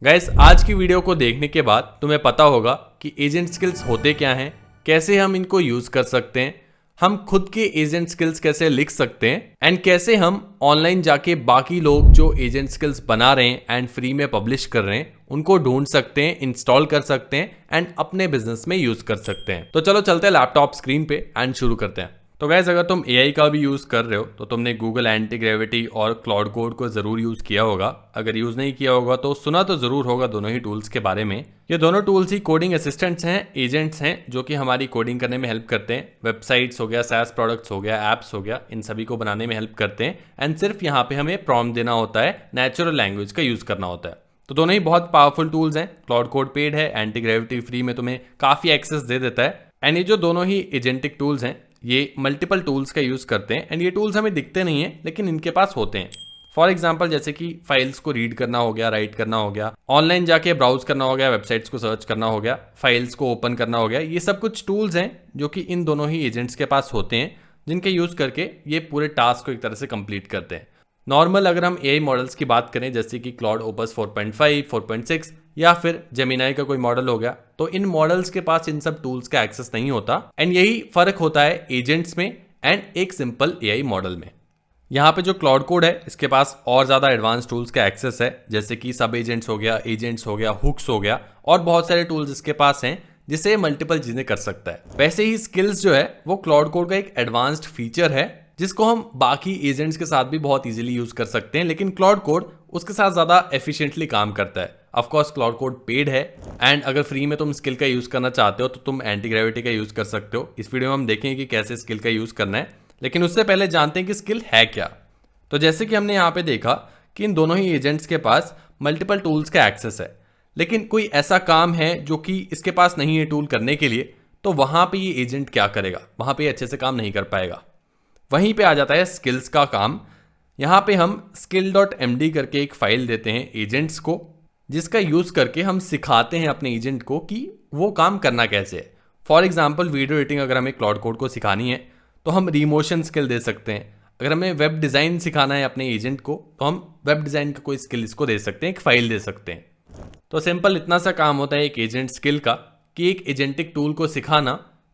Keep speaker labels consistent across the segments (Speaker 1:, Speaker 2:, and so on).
Speaker 1: Guys, आज की video को देखने के बाद तुम्हें पता होगा कि एजेंट स्किल्स होते क्या हैं, कैसे हम इनको यूज कर सकते हैं, हम खुद के एजेंट स्किल्स कैसे लिख सकते हैं एंड कैसे हम ऑनलाइन जाके बाकी लोग जो एजेंट स्किल्स बना रहे हैं एंड फ्री में पब्लिश कर रहे हैं उनको ढूंढ सकते हैं, इंस्टॉल कर सकते हैं एंड अपने बिजनेस में यूज कर सकते हैं। तो चलो चलते हैं लैपटॉप स्क्रीन पे एंड शुरू करते हैं। तो गैस, अगर तुम एआई का भी यूज़ कर रहे हो तो तुमने गूगल एंटी ग्रेविटी और क्लाउड कोड को ज़रूर यूज़ किया होगा। अगर यूज़ नहीं किया होगा तो सुना तो ज़रूर होगा दोनों ही टूल्स के बारे में। ये दोनों टूल्स ही कोडिंग असिस्टेंट्स हैं, एजेंट्स हैं जो कि हमारी कोडिंग करने में हेल्प करते हैं। वेबसाइट्स हो गया, सैस प्रोडक्ट्स हो गया, ऐप्स हो गया, इन सभी को बनाने में हेल्प करते हैं एंड सिर्फ यहाँ पे हमें प्रॉम्प्ट देना होता है, नेचुरल लैंग्वेज का यूज़ करना होता है। तो दोनों ही बहुत पावरफुल टूल्स हैं। क्लाउड कोड पेड है, एंटी ग्रेविटी फ्री में तुम्हें काफ़ी एक्सेस दे देता है एंड ये जो दोनों ही एजेंटिक टूल्स हैं ये मल्टीपल टूल्स का यूज़ करते हैं एंड ये टूल्स हमें दिखते नहीं हैं लेकिन इनके पास होते हैं। फॉर एग्जाम्पल, जैसे कि फाइल्स को रीड करना हो गया, राइट करना हो गया, ऑनलाइन जाके ब्राउज करना हो गया, वेबसाइट्स को सर्च करना हो गया, फाइल्स को ओपन करना हो गया, ये सब कुछ टूल्स हैं जो कि इन दोनों ही एजेंट्स के पास होते हैं, जिनके यूज़ करके ये पूरे टास्क को एक तरह से कंप्लीट करते हैं। नॉर्मल अगर हम एआई मॉडल्स की बात करें, जैसे कि क्लाउड ओपस 4.5, 4.6 या फिर जेमिनाई का कोई मॉडल हो गया, तो इन मॉडल्स के पास इन सब टूल्स का एक्सेस नहीं होता एंड यही फर्क होता है एजेंट्स में एंड एक सिंपल एआई मॉडल में। यहाँ पे जो क्लाउड कोड है इसके पास और ज़्यादा एडवांस टूल्स का एक्सेस है, जैसे कि सब एजेंट्स हो गया, हुक्स हो गया और बहुत सारे टूल्स इसके पास हैं जिससे मल्टीपल चीज़ें कर सकता है। वैसे ही स्किल्स जो है वो क्लाउड कोड का एक एडवांस्ड फीचर है जिसको हम बाकी एजेंट्स के साथ भी बहुत इजीली यूज कर सकते हैं, लेकिन क्लाउड कोड उसके साथ ज़्यादा एफिशिएंटली काम करता है। ऑफकोर्स क्लाउड कोड पेड है एंड अगर फ्री में तुम स्किल का यूज़ करना चाहते हो तो तुम एंटी ग्रेविटी का यूज़ कर सकते हो। इस वीडियो में हम देखेंगे कि कैसे स्किल का यूज़ करना है, लेकिन उससे पहले जानते हैं कि स्किल है क्या। तो जैसे कि हमने यहाँ पे देखा कि इन दोनों ही एजेंट्स के पास मल्टीपल टूल्स का एक्सेस है, लेकिन कोई ऐसा काम है जो कि इसके पास नहीं है टूल करने के लिए, तो वहाँ पे ये एजेंट क्या करेगा, वहाँ पे अच्छे से काम नहीं कर पाएगा। वहीं पे आ जाता है स्किल्स का काम। यहाँ पे हम skill.md करके एक फाइल देते हैं एजेंट्स को, जिसका यूज़ करके हम सिखाते हैं अपने एजेंट को कि वो काम करना कैसे है। फॉर एग्जाम्पल, वीडियो एडिटिंग अगर हमें क्लाउड कोड को सिखानी है तो हम रिमोशन स्किल दे सकते हैं। अगर हमें वेब डिज़ाइन सिखाना है अपने एजेंट को तो हम वेब डिज़ाइन का कोई स्किल इसको दे सकते हैं, एक फाइल दे सकते हैं। तो सिंपल इतना सा काम होता है एक एजेंट स्किल का, कि एक एजेंटिक टूल को सिखाना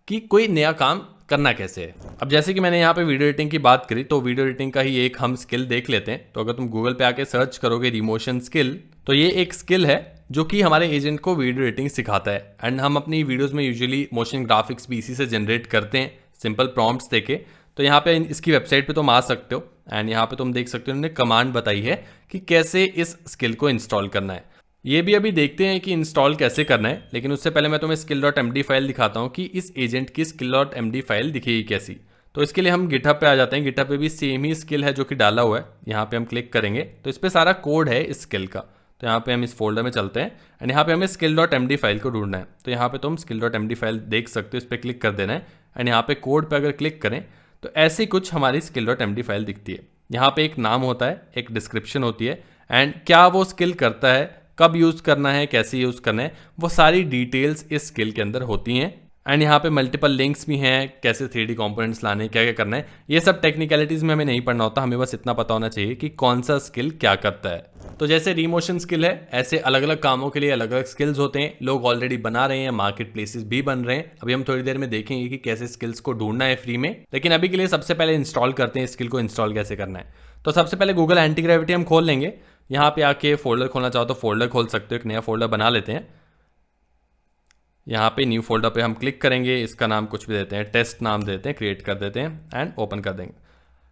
Speaker 1: कि कोई नया काम करना कैसे है। अब जैसे कि मैंने यहाँ पे वीडियो एडिटिंग की बात करी, तो वीडियो एडिटिंग का ही एक हम स्किल देख लेते हैं। तो अगर तुम गूगल पे आके सर्च करोगे रिमोशन स्किल, तो ये एक स्किल है जो कि हमारे एजेंट को वीडियो एडिटिंग सिखाता है एंड हम अपनी वीडियोस में यूजुअली मोशन ग्राफिक्स भी इसी से जनरेट करते हैं, सिंपल प्रॉम्प्ट्स देके। तो यहाँ पे इसकी वेबसाइट पे तुम आ सकते हो एंड यहाँ पे तुम देख सकते हो उन्होंने कमांड बताई है कि कैसे इस स्किल को इंस्टॉल करना है। ये भी अभी देखते हैं कि इंस्टॉल कैसे करना है, लेकिन उससे पहले मैं तुम्हें skill.md फाइल दिखाता हूँ कि इस एजेंट की skill.md फाइल दिखेगी कैसी। तो इसके लिए हम गिटहब पे आ जाते हैं। गिटहब पे भी सेम ही स्किल है जो कि डाला हुआ है। यहाँ पे हम क्लिक करेंगे तो इस पर सारा कोड है इस स्किल का। तो यहाँ पे हम इस फोल्डर में चलते हैं एंड यहाँ पे हमें skill.md फाइल को ढूंढना है। तो यहाँ पे तुम skill.md फाइल देख सकते हो, इस पर क्लिक कर देना है एंड यहाँ पे कोड पे अगर क्लिक करें तो ऐसी कुछ हमारी skill.md फाइल दिखती है। यहाँ पे एक नाम होता है, एक डिस्क्रिप्शन होती है एंड क्या वो स्किल करता है, कब यूज़ करना है, कैसे यूज़ करना है, वो सारी डिटेल्स इस स्किल के अंदर होती हैं। एंड यहाँ पे मल्टीपल लिंक्स भी हैं, कैसे 3D कंपोनेंट्स लाने, क्या क्या करना है। ये सब टेक्निकलिटीज़ में हमें नहीं पढ़ना होता, हमें बस इतना पता होना चाहिए कि कौन सा स्किल क्या करता है। तो जैसे रिमोशन स्किल है, ऐसे अलग अलग कामों के लिए अलग अलग स्किल्स होते हैं। लोग ऑलरेडी बना रहे हैं, मार्केट प्लेसेस भी बन रहे हैं। अभी हम थोड़ी देर में देखेंगे कि कैसे स्किल्स को ढूंढना है फ्री में, लेकिन अभी के लिए सबसे पहले इंस्टॉल करते हैं स्किल को इंस्टॉल कैसे करना है। तो सबसे पहले गूगल एंटी ग्रेविटी हम खोल लेंगे। यहाँ पे आके फोल्डर खोलना चाहो तो फोल्डर खोल सकते हो, एक नया फोल्डर बना लेते हैं। यहाँ पे न्यू फोल्डर पे हम क्लिक करेंगे, इसका नाम कुछ भी देते हैं, टेस्ट नाम देते हैं, क्रिएट कर देते हैं एंड ओपन कर देंगे।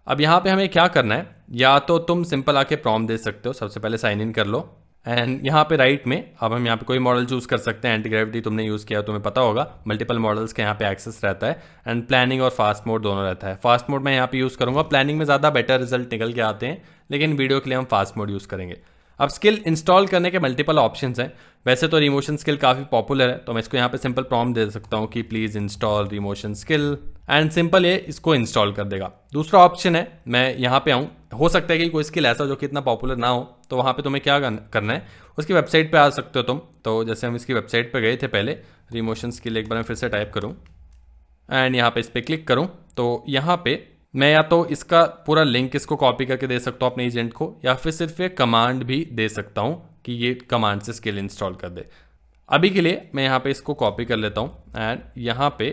Speaker 1: अब यहाँ पे हमें क्या करना है, या तो तुम सिंपल आके प्रॉम्प्ट दे सकते हो, सबसे पहले साइन इन कर लो एंड यहाँ पे राइट में अब हम यहाँ पे कोई मॉडल चूज कर सकते हैं। एंटी ग्रेविटी तुमने यूज़ किया तुम्हें पता होगा, मल्टीपल मॉडल्स के यहाँ पे एक्सेस रहता है एंड प्लानिंग और फास्ट मोड दोनों रहता है। फास्ट मोड मैं यहाँ पे यूज़ करूँगा, प्लानिंग में ज़्यादा बेटर रिजल्ट निकल के आते हैं, लेकिन वीडियो के लिए हम फास्ट मोड यूज़ करेंगे। अब स्किल इंस्टॉल करने के मल्टीपल ऑप्शंस हैं। वैसे तो रिमोशन स्किल काफ़ी पॉपुलर है, तो मैं इसको यहाँ पे सिंपल प्रॉम्प्ट दे सकता हूँ कि please install Remotion skill and simple ये इसको इंस्टॉल कर देगा। दूसरा ऑप्शन है, मैं यहाँ पे आऊँ, हो सकता है कि कोई स्किल ऐसा जो कि इतना पॉपुलर ना हो, तो वहाँ पे तुम्हें क्या करना है, उसकी वेबसाइट पे आ सकते हो तुम। तो जैसे हम इसकी वेबसाइट पे गए थे पहले, रिमोशन स्किल एक बार मैं फिर से टाइप करूँ एंड यहाँ पे इस पर क्लिक करूँ, तो यहाँ पे मैं या तो इसका पूरा लिंक इसको कॉपी करके दे सकता हूँ अपने एजेंट को, या फिर सिर्फ एक कमांड भी दे सकता हूँ कि ये कमांड से स्किल इंस्टॉल कर दे। अभी के लिए मैं यहाँ पे इसको कॉपी कर लेता हूँ एंड यहाँ पे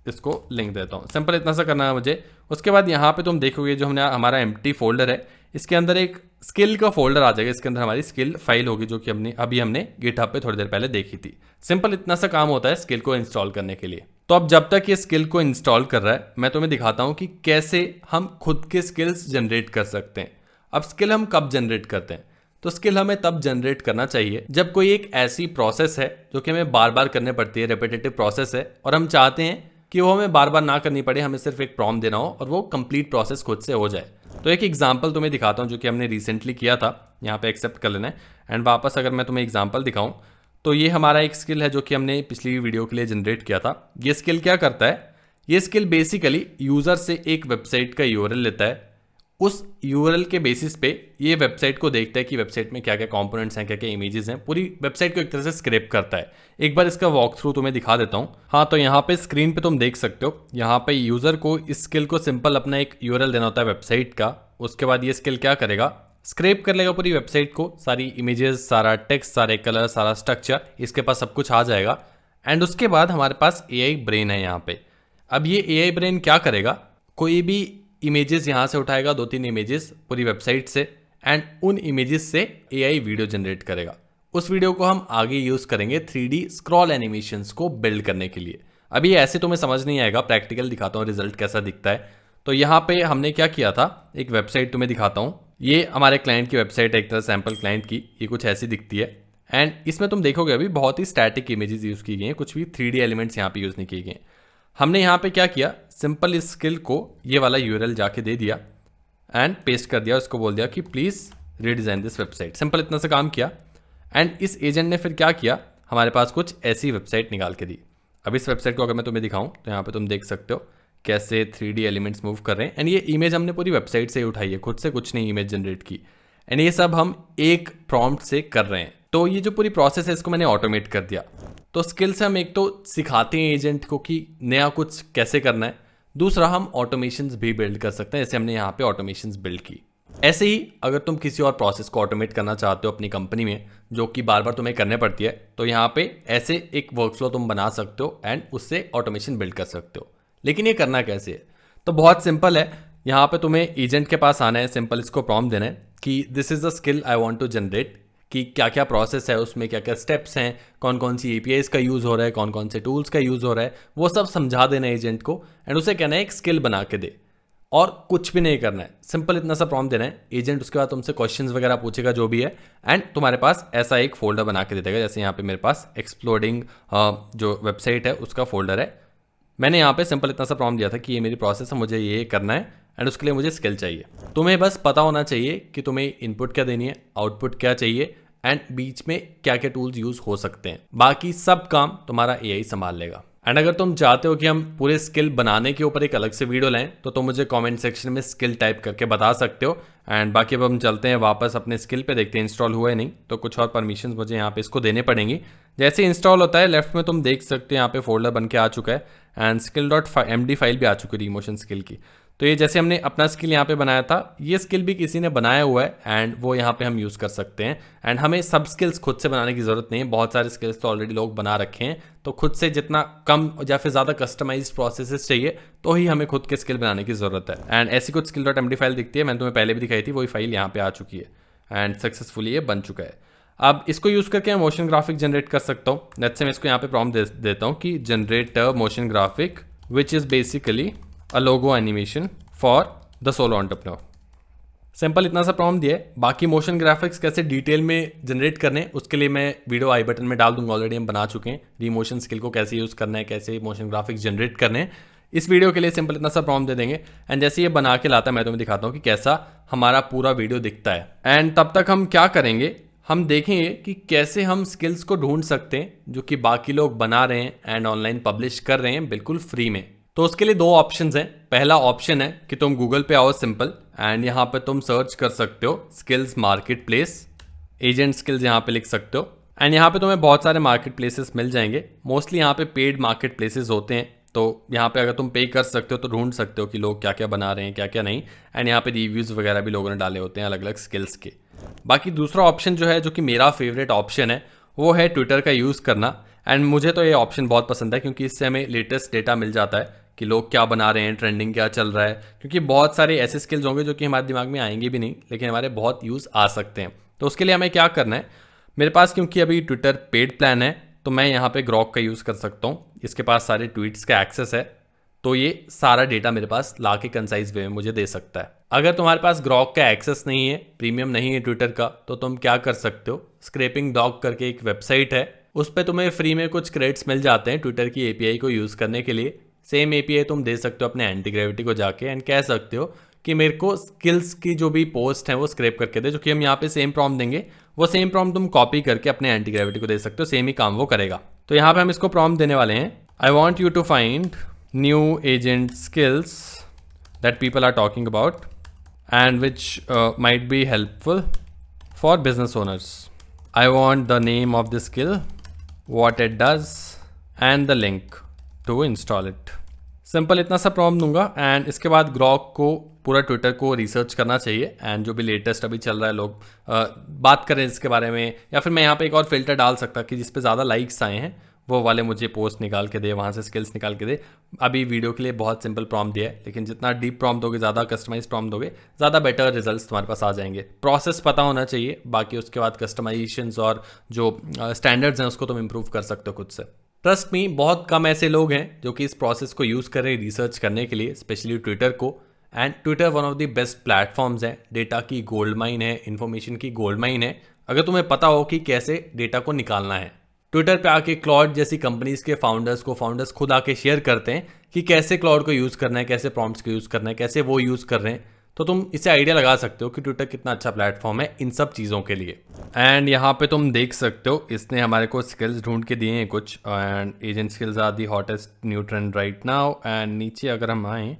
Speaker 1: इसको लिंक देता हूँ। सिंपल इतना सा करना है मुझे। उसके बाद यहाँ पे तुम देखोगे जो हमने हमारा एम्प्टी फोल्डर है, इसके अंदर एक स्किल का फोल्डर आ जाएगा। इसके अंदर हमारी स्किल फाइल होगी जो कि हमने गिटहब पे थोड़ी देर पहले देखी थी। सिंपल इतना सा काम होता है स्किल को इंस्टॉल करने के लिए। तो अब जब तक ये स्किल को इंस्टॉल कर रहा है मैं तुम्हें दिखाता हूँ कि कैसे हम खुद के स्किल्स जनरेट कर सकते हैं। अब स्किल हम कब जनरेट करते हैं? तो स्किल हमें तब जनरेट करना चाहिए जब कोई एक ऐसी प्रोसेस है जो कि हमें बार बार करने पड़ती है, रेपिटेटिव प्रोसेस है, और हम चाहते हैं कि वो हमें बार बार ना करनी पड़े, हमें सिर्फ एक प्रॉम्प्ट देना हो और वो कंप्लीट प्रोसेस खुद से हो जाए। तो एक एग्जांपल तुम्हें दिखाता हूँ जो कि हमने रिसेंटली किया था। यहाँ पे एक्सेप्ट कर लेना है एंड वापस अगर मैं तुम्हें एग्जांपल दिखाऊं तो ये हमारा एक स्किल है जो कि हमने पिछली वीडियो के लिए जनरेट किया था। ये स्किल क्या करता है? ये स्किल बेसिकली यूजर से एक वेबसाइट का यूआरएल लेता है। उस यूआरएल के बेसिस पे ये वेबसाइट को देखता है कि वेबसाइट में क्या क्या कंपोनेंट्स हैं, क्या क्या इमेजेस हैं, पूरी वेबसाइट को एक तरह से स्क्रैप करता है। एक बार इसका वॉक थ्रू तुम्हें दिखा देता हूँ। हाँ, तो यहाँ पे स्क्रीन पे तुम देख सकते हो, यहाँ पे यूजर को इस स्किल को सिंपल अपना एक यूआरएल देना होता है वेबसाइट का। उसके बाद ये स्किल क्या करेगा? स्क्रैप कर लेगा पूरी वेबसाइट को, सारी इमेजेस, सारा टेक्स्ट, सारे कलर, सारा स्ट्रक्चर, इसके पास सब कुछ आ जाएगा। एंड उसके बाद हमारे पास एआई ब्रेन है यहाँ पे। अब ये एआई ब्रेन क्या करेगा? कोई भी इमेजेस यहाँ से उठाएगा, 2-3 इमेजेस पूरी वेबसाइट से, एंड उन इमेजेस से एआई वीडियो जनरेट करेगा। उस वीडियो को हम आगे यूज करेंगे 3D स्क्रॉल एनिमेशंस को बिल्ड करने के लिए। अभी ऐसे तुम्हें समझ नहीं आएगा, प्रैक्टिकल दिखाता हूँ रिजल्ट कैसा दिखता है। तो यहाँ पे हमने क्या किया था, एक वेबसाइट तुम्हें दिखाता हूँ। ये हमारे क्लाइंट की वेबसाइट है, एक तरह सैम्पल क्लाइंट की। ये कुछ ऐसी दिखती है एंड इसमें तुम देखोगे अभी बहुत ही स्टैटिक इमेजेस यूज की गई हैं, कुछ भी 3D एलिमेंट्स यहाँ पे यूज नहीं किए गए। हमने यहाँ पे क्या किया, सिंपल इस स्किल को ये वाला यूआरएल जाके दे दिया एंड पेस्ट कर दिया। उसको बोल दिया कि please redesign this website. Simple इतना सा काम किया एंड इस एजेंट ने फिर क्या किया, हमारे पास कुछ ऐसी वेबसाइट निकाल के दी। अब इस वेबसाइट को अगर मैं तुम्हें दिखाऊं तो यहाँ पे तुम देख सकते हो कैसे 3D एलिमेंट्स मूव कर रहे हैं। एंड ये इमेज हमने पूरी वेबसाइट से ही उठाई है, खुद से कुछ नहीं इमेज जनरेट की। एंड ये सब हम एक प्रॉम्प्ट से कर रहे हैं। तो ये जो पूरी प्रोसेस है इसको मैंने ऑटोमेट कर दिया। तो स्किल से हम एक तो सिखाते हैं एजेंट को कि नया कुछ कैसे करना है, दूसरा हम ऑटोमेशंस भी बिल्ड कर सकते हैं, जैसे हमने यहाँ पे ऑटोमेशंस बिल्ड की। ऐसे ही अगर तुम किसी और प्रोसेस को ऑटोमेट करना चाहते हो अपनी कंपनी में जो कि बार बार तुम्हें करने पड़ती है, तो यहाँ पे ऐसे एक वर्कफ्लो तुम बना सकते हो एंड उससे ऑटोमेशन बिल्ड कर सकते हो। लेकिन ये करना कैसे है? तो बहुत सिंपल है। यहाँ पे तुम्हें एजेंट के पास आना है, सिंपल इसको प्रॉम्प्ट देना है कि this is the skill I want to generate, कि क्या क्या प्रोसेस है उसमें, क्या क्या स्टेप्स हैं, कौन कौन सी एपीआईज का यूज़ हो रहा है, कौन कौन से टूल्स का यूज़ हो रहा है, वो सब समझा देना है एजेंट को। एंड उसे कहना है एक स्किल बना के दे, और कुछ भी नहीं करना है, सिंपल इतना सा प्रॉम्प्ट देना है। एजेंट उसके बाद तुमसे क्वेश्चंस वगैरह पूछेगा जो भी है, एंड तुम्हारे पास ऐसा एक फोल्डर बना के दे देगा। जैसे यहाँ पे मेरे पास एक्सप्लोडिंग जो वेबसाइट है उसका फोल्डर है। मैंने यहाँ पे सिंपल इतना सा प्रॉम्प्ट दिया था कि ये मेरी प्रोसेस है, मुझे ये करना है एंड उसके लिए मुझे स्किल चाहिए। तुम्हें बस पता होना चाहिए कि तुम्हें इनपुट क्या देनी है, आउटपुट क्या चाहिए, एंड बीच में क्या क्या टूल्स यूज हो सकते हैं। बाकी सब काम तुम्हारा एआई संभाल लेगा। एंड अगर तुम चाहते हो कि हम पूरे स्किल बनाने के ऊपर एक अलग से वीडियो लाएं तो तुम मुझे कमेंट सेक्शन में स्किल टाइप करके बता सकते हो। एंड बाकी अब हम चलते हैं वापस अपने स्किल पे, देखते हैं इंस्टॉल हुआ है नहीं, तो कुछ और परमिशंस मुझे यहाँ पे इसको देने पड़ेंगी। जैसे इंस्टॉल होता है लेफ्ट में तुम देख सकते हो यहाँ पे फोल्डर बन के आ चुका है एंड skill.md फाइल भी आ चुकी है रिमोशन स्किल की। तो ये जैसे हमने अपना स्किल यहाँ पे बनाया था, ये स्किल भी किसी ने बनाया हुआ है एंड वो यहाँ पे हम यूज़ कर सकते हैं। एंड हमें सब स्किल्स खुद से बनाने की ज़रूरत नहीं है, बहुत सारे स्किल्स तो ऑलरेडी लोग बना रखे हैं। तो खुद से जितना कम या फिर ज़्यादा कस्टमाइज्ड प्रोसेसेस चाहिए तो ही हमें खुद के स्किल बनाने की ज़रूरत है। एंड ऐसी कुछ skill.md फाइल दिखती है, मैंने तुम्हें पहले भी दिखाई थी, वही फाइल यहाँ पे आ चुकी है एंड सक्सेसफुली ये बन चुका है। अब इसको यूज़ करके मैं मोशन ग्राफिक जनरेट कर सकता हूँ। लेट्स से मैं इसको यहाँ पे प्रॉम्प्ट देता हूँ कि generate motion graphic which is basically a logo animation for the solo entrepreneur. Simple इतना सा प्रॉम्प्ट दिया है। बाकी मोशन ग्राफिक्स कैसे डिटेल में जनरेट करने उसके लिए मैं वीडियो आई बटन में डाल दूंगा, ऑलरेडी हम बना चुके हैं। रिमोशन स्किल को कैसे यूज़ करना है, कैसे मोशन ग्राफिक्स जनरेट करने हैं, इस वीडियो के लिए सिंपल इतना सा प्रॉम्प्ट दे देंगे। एंड जैसे ये बना के लाता है मैं तुम्हें दिखाता हूँ कि कैसा हमारा पूरा वीडियो दिखता है। एंड तब तक हम क्या करेंगे, हम देखेंगे कि कैसे हम स्किल्स को ढूंढ सकते हैं जो कि बाकी लोग बना रहे हैं एंड ऑनलाइन पब्लिश कर रहे हैं बिल्कुल फ्री में। तो उसके लिए दो ऑप्शंस हैं। पहला ऑप्शन है कि तुम गूगल पे आओ सिंपल, एंड यहाँ पे तुम सर्च कर सकते हो skills market place, agent skills यहाँ पे लिख सकते हो। एंड यहाँ पे तुम्हें बहुत सारे मार्केट प्लेसेस मिल जाएंगे। मोस्टली यहाँ पे पेड मार्केट प्लेसेस होते हैं, तो यहाँ पे अगर तुम पे कर सकते हो तो ढूंढ सकते हो कि लोग क्या क्या बना रहे हैं क्या क्या नहीं। एंड यहाँ पे रिव्यूज़ वगैरह भी लोगों ने डाले होते हैं अलग अलग स्किल्स के। बाकी दूसरा ऑप्शन जो है, जो कि मेरा फेवरेट ऑप्शन है, वो है ट्विटर का यूज़ करना। एंड मुझे तो ये ऑप्शन बहुत पसंद है क्योंकि इससे हमें लेटेस्ट डेटा मिल जाता है कि लोग क्या बना रहे हैं, ट्रेंडिंग क्या चल रहा है। क्योंकि बहुत सारे ऐसे स्किल्स होंगे जो कि हमारे दिमाग में आएंगे भी नहीं, लेकिन हमारे बहुत यूज़ आ सकते हैं। तो उसके लिए हमें क्या करना है, मेरे पास क्योंकि अभी ट्विटर पेड प्लान है, तो मैं यहाँ पे ग्रॉक का यूज़ कर सकता हूँ। इसके पास सारे ट्वीट्स का एक्सेस है, तो ये सारा डेटा मेरे पास ला के कंसाइज वे में मुझे दे सकता है। अगर तुम्हारे पास ग्रॉक का एक्सेस नहीं है, प्रीमियम नहीं है ट्विटर का, तो तुम क्या कर सकते हो, स्क्रैपिंग डॉग करके एक वेबसाइट है, उस पर तुम्हें फ्री में कुछ क्रेडिट्स मिल जाते हैं ट्विटर की एपीआई को यूज़ करने के लिए। सेम एपीआई तुम दे सकते हो अपने एंटी ग्रेविटी को जाके एंड कह सकते हो कि मेरे को स्किल्स की जो भी पोस्ट है वो स्क्रैप करके दे, जो कि हम यहाँ पे सेम प्रॉम्प्ट देंगे, वो सेम प्रॉम्प्ट तुम कॉपी करके अपने एंटी ग्रेविटी को दे सकते हो, सेम ही काम वो करेगा। तो यहाँ पे हम इसको प्रॉम्प्ट देने वाले हैं, I want you to find new agent skills that people are talking about and which might be helpful for business owners. I want the name of the skill, what it does and the link to install it. Simple इतना सा prompt दूंगा and इसके बाद Grok को पूरा Twitter को research करना चाहिए एंड जो भी लेटेस्ट अभी चल रहा है लोग बात करें इसके बारे में, या फिर मैं यहाँ पे एक और फिल्टर डाल सकता कि जिस पे ज़्यादा लाइक्स आए हैं वो वाले मुझे पोस्ट निकाल के दे, वहाँ से स्किल्स निकाल के दे। अभी वीडियो के लिए बहुत सिंपल प्रॉम्प्ट दिया है, लेकिन जितना डीप प्रॉम्प्ट दोगे, ज़्यादा कस्टमाइज प्रॉम्प्ट दोगे, ज़्यादा बेटर रिजल्ट्स तुम्हारे पास आ जाएंगे। प्रोसेस पता होना चाहिए, बाकी उसके बाद कस्टमाइजेशंस और जो स्टैंडर्ड्स हैं उसको तुम इंप्रूव कर सकते हो खुद से। ट्रस्ट मी, बहुत कम ऐसे लोग हैं जो कि इस प्रोसेस को यूज़ करें रिसर्च करने के लिए, स्पेशली ट्विटर को। And Twitter one of the best platforms है, डेटा की गोल्ड माइन है, इन्फॉर्मेशन की गोल्ड माइन है, अगर तुम्हें पता हो कि कैसे डेटा को निकालना है। ट्विटर पे आके क्लाउड जैसी कंपनीज के फाउंडर्स खुद आके शेयर करते हैं कि कैसे क्लाउड को यूज़ करना है, कैसे प्रॉम्प्ट्स को यूज़ करना है, कैसे वो यूज़ कर रहे हैं। तो तुम इससे आइडिया लगा सकते हो कि ट्विटर कितना अच्छा प्लेटफॉर्म है इन सब चीज़ों के लिए। एंड यहाँ पे तुम देख सकते हो इसने हमारे को स्किल्स ढूंढ के दिए हैं कुछ, and agent skills are the hottest new trend right now. And नीचे अगर हम आएँ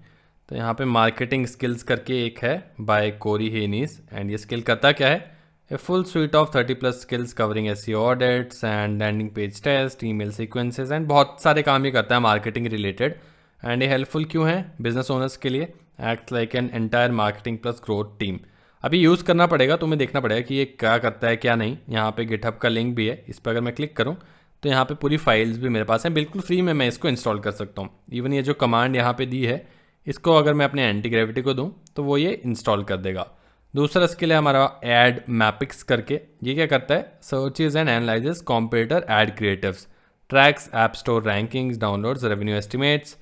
Speaker 1: तो यहाँ पे मार्केटिंग स्किल्स करके एक है बाय कोरी हेनीस, एंड ये स्किल करता क्या है, A full suite of 30+ skills covering SEO audits and landing page test, email sequences and बहुत सारे काम ये करता है मार्केटिंग रिलेटेड। एंड ये हेल्पफुल क्यों है बिजनेस ओनर्स के लिए, act like an entire marketing plus growth team. अभी यूज़ करना पड़ेगा, तुम्हें देखना पड़ेगा कि ये क्या करता है क्या नहीं। यहाँ पे गिटहब का लिंक भी है, इस पर अगर मैं क्लिक करूँ तो यहाँ पे पूरी फाइल्स भी मेरे पास हैं, बिल्कुल फ्री में मैं इसको इंस्टॉल कर सकता हूँ। इवन ये जो कमांड यहाँ पे दी है, इसको अगर मैं अपने एंटी ग्रेविटी को दूँ तो वो ये इंस्टॉल कर देगा। दूसरा स्किल है हमारा एड मैपिक्स करके, ये क्या करता है, searches and analyses competitor ad creatives, tracks app store rankings, downloads, revenue estimates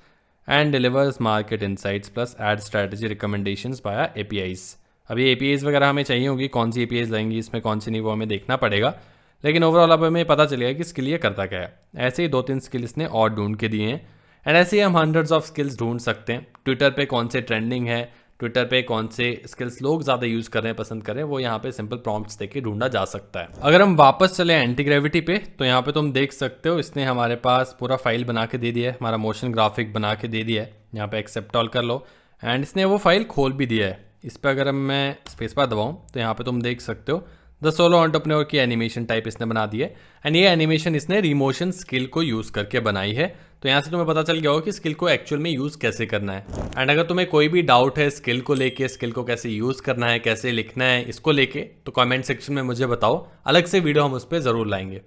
Speaker 1: and delivers market insights plus ad strategy recommendations via APIs. अभी एपीआईज वगैरह हमें चाहिए होगी, कौन सी एपीआईज लगेंगी इसमें, कौन सी नहीं, वो हमें देखना पड़ेगा, लेकिन ओवरऑल अब हमें पता चलेगा कि स्किल ये करता क्या है। ऐसे ही 2-3 स्किल इसने और ढूंढ के दिए हैं एंड ऐसे ही हम हंड्रेड्स ऑफ स्किल्स ढूंढ सकते हैं। ट्विटर पे कौन से ट्रेंडिंग है, ट्विटर पे कौन से स्किल्स लोग ज़्यादा यूज़ कर रहे हैं, पसंद कर रहे हैं, वो यहाँ पे सिंपल प्रॉम्प्ट्स देके ढूंढा जा सकता है। अगर हम वापस चले एंटी ग्रेविटी पे तो यहाँ पे तुम देख सकते हो इसने हमारे पास पूरा फाइल बना के दे दिया है, हमारा मोशन ग्राफिक बना के दे दिया है। यहाँ पे एक्सेप्ट ऑल कर लो एंड इसने वो फाइल खोल भी दिया है। इस पर अगर मैं स्पेस बार दबाऊँ तो यहाँ पे तुम देख सकते हो द सोलो एंटरप्रेन्योर की एनिमेशन टाइप इसने बना दी है एंड ये एनिमेशन इसने रिमोशन स्किल को यूज़ करके बनाई है। तो यहाँ से तुम्हें पता चल गया होगा कि स्किल को एक्चुअल में यूज़ कैसे करना है। एंड अगर तुम्हें कोई भी डाउट है स्किल को लेके, स्किल को कैसे यूज़ करना है, कैसे लिखना है, इसको लेके, तो कमेंट सेक्शन में मुझे बताओ, अलग से वीडियो हम उस पर ज़रूर लाएंगे।